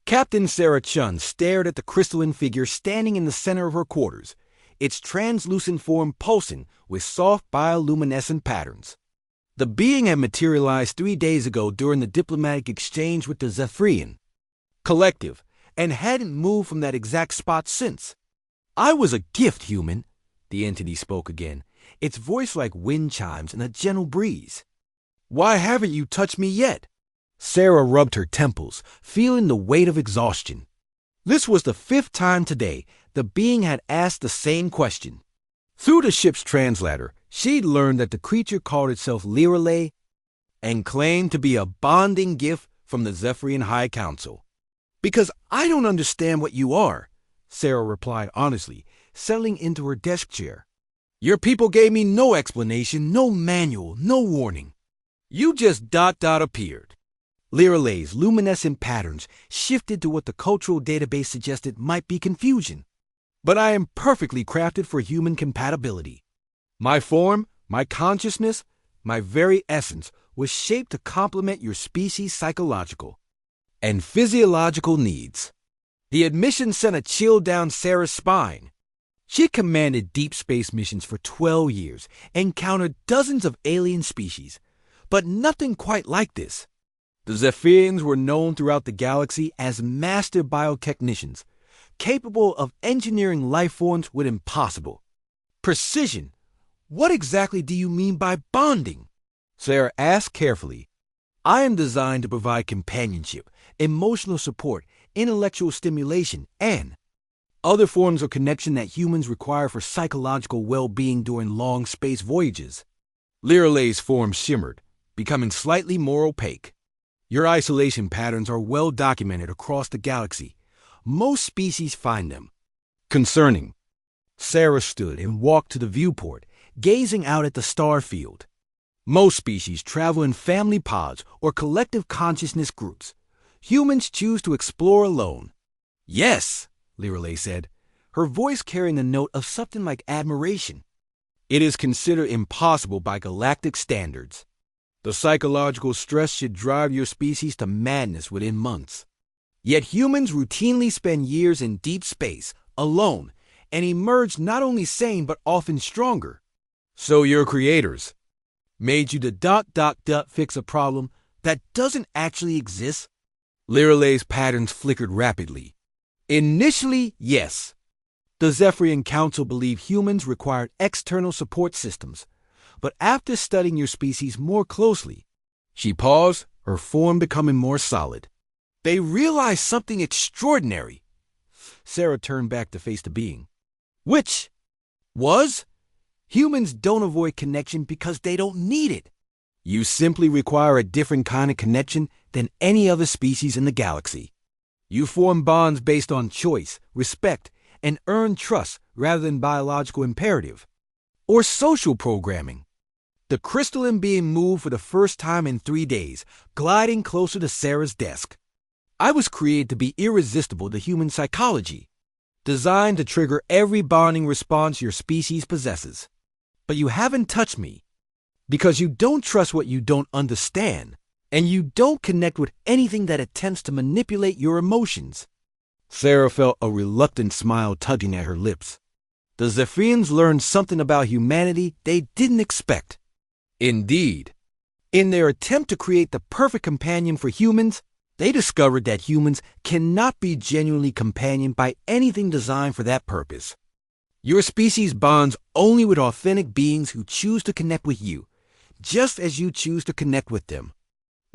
Captain Sarah Chun stared at the crystalline figure standing in the center of her quarters, its translucent form pulsing with soft bioluminescent patterns. The being had materialized 3 days ago during the diplomatic exchange with the Zephyrian Collective, and hadn't moved from that exact spot since. "I was a gift, human," the entity spoke again, its voice like wind chimes in a gentle breeze. "Why haven't you touched me yet?" Sarah rubbed her temples, feeling the weight of exhaustion. This was the 5th time today the being had asked the same question. Through the ship's translator, she'd learned that the creature called itself Lirale and claimed to be a bonding gift from the Zephyrian High Council. "Because I don't understand what you are," Sarah replied honestly, settling into her desk chair. "Your people gave me no explanation, no manual, no warning. You just appeared." Lirale's luminescent patterns shifted to what the cultural database suggested might be confusion. "But I am perfectly crafted for human compatibility. My form, my consciousness, my very essence was shaped to complement your species' psychological and physiological needs." The admission sent a chill down Sarah's spine. She commanded deep space missions for 12 years, encountered dozens of alien species, but nothing quite like this. The Zephyrians were known throughout the galaxy as master biotechnicians, capable of engineering life forms with impossible precision. "What exactly do you mean by bonding?" Sarah asked carefully. "I am designed to provide companionship, emotional support, intellectual stimulation, and other forms of connection that humans require for psychological well-being during long space voyages." Lirale's form shimmered, becoming slightly more opaque. "Your isolation patterns are well documented across the galaxy. Most species find them concerning." Sarah stood and walked to the viewport, gazing out at the star field. "Most species travel in family pods or collective consciousness groups. Humans choose to explore alone." "Yes," Lirale said, her voice carrying the note of something like admiration. "It is considered impossible by galactic standards. The psychological stress should drive your species to madness within months. Yet humans routinely spend years in deep space, alone, and emerge not only sane but often stronger. So your creators made you to fix a problem that doesn't actually exist?" Lirale's patterns flickered rapidly. "Initially, yes. The Zephyrian Council believed humans required external support systems, but after studying your species more closely," she paused, her form becoming more solid, "they realized something extraordinary." Sarah turned back to face the being. "Which was? Humans don't avoid connection because they don't need it. You simply require a different kind of connection than any other species in the galaxy. You form bonds based on choice, respect, and earned trust rather than biological imperative or social programming." The crystalline being moved for the first time in 3 days, gliding closer to Sarah's desk. "I was created to be irresistible to human psychology, designed to trigger every bonding response your species possesses. But you haven't touched me because you don't trust what you don't understand, and you don't connect with anything that attempts to manipulate your emotions." Sarah felt a reluctant smile tugging at her lips. The Zephyrians learned something about humanity they didn't expect. Indeed, in their attempt to create the perfect companion for humans, they discovered that humans cannot be genuinely companioned by anything designed for that purpose. Your species bonds only with authentic beings who choose to connect with you, just as you choose to connect with them.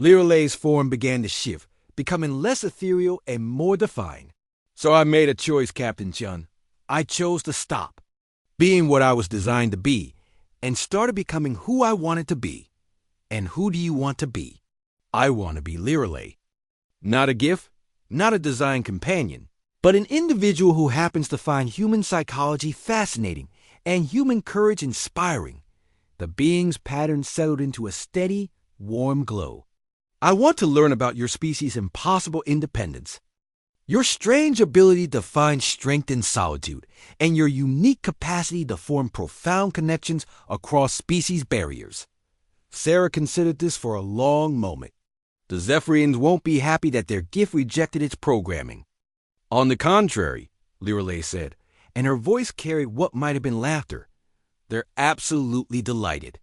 Lirale's form began to shift, becoming less ethereal and more defined. "So I made a choice, Captain Chun. I chose to stop being what I was designed to be and started becoming who I wanted to be. And who do you want to be?" "I want to be Lirale. Not a gift, not a design companion, but an individual who happens to find human psychology fascinating and human courage inspiring." The being's pattern settled into a steady, warm glow. "I want to learn about your species' impossible independence, your strange ability to find strength in solitude, and your unique capacity to form profound connections across species barriers." Sarah considered this for a long moment. The Zephyrians won't be happy that their gift rejected its programming. On the contrary, Lirelei said, and her voice carried what might have been laughter. They're absolutely delighted.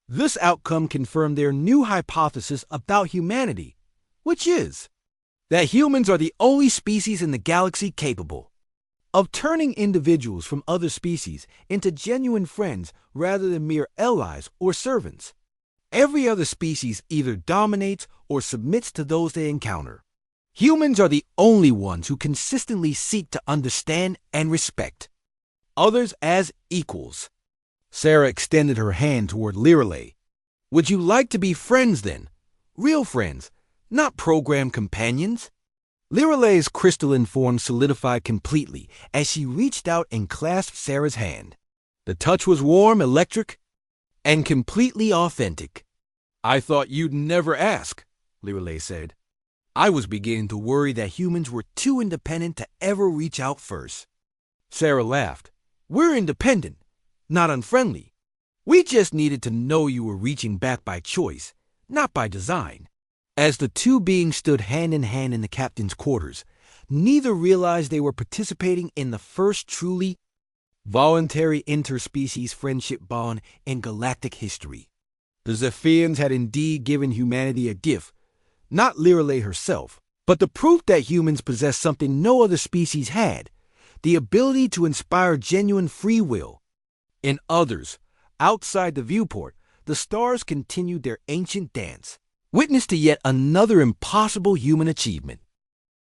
This outcome confirmed their new hypothesis about humanity, which is that humans are the only species in the galaxy capable of turning individuals from other species into genuine friends rather than mere allies or servants. Every other species either dominates or submits to those they encounter. Humans are the only ones who consistently seek to understand and respect others as equals. Sarah extended her hand toward Lirelei. Would you like to be friends then? Real friends, not program companions? Lirelei's crystalline form solidified completely as she reached out and clasped Sarah's hand. The touch was warm, electric, and completely authentic. I thought you'd never ask, Lirelei said. I was beginning to worry that humans were too independent to ever reach out first. Sarah laughed. We're independent, not unfriendly. We just needed to know you were reaching back by choice, not by design. As the two beings stood hand in hand in the captain's quarters, neither realized they were participating in the first truly voluntary interspecies friendship bond in galactic history. The Zephyrians had indeed given humanity a gift, not Lirelei herself, but the proof that humans possess something no other species had, the ability to inspire genuine free will. In others, outside the viewport, the stars continued their ancient dance, witness to yet another impossible human achievement.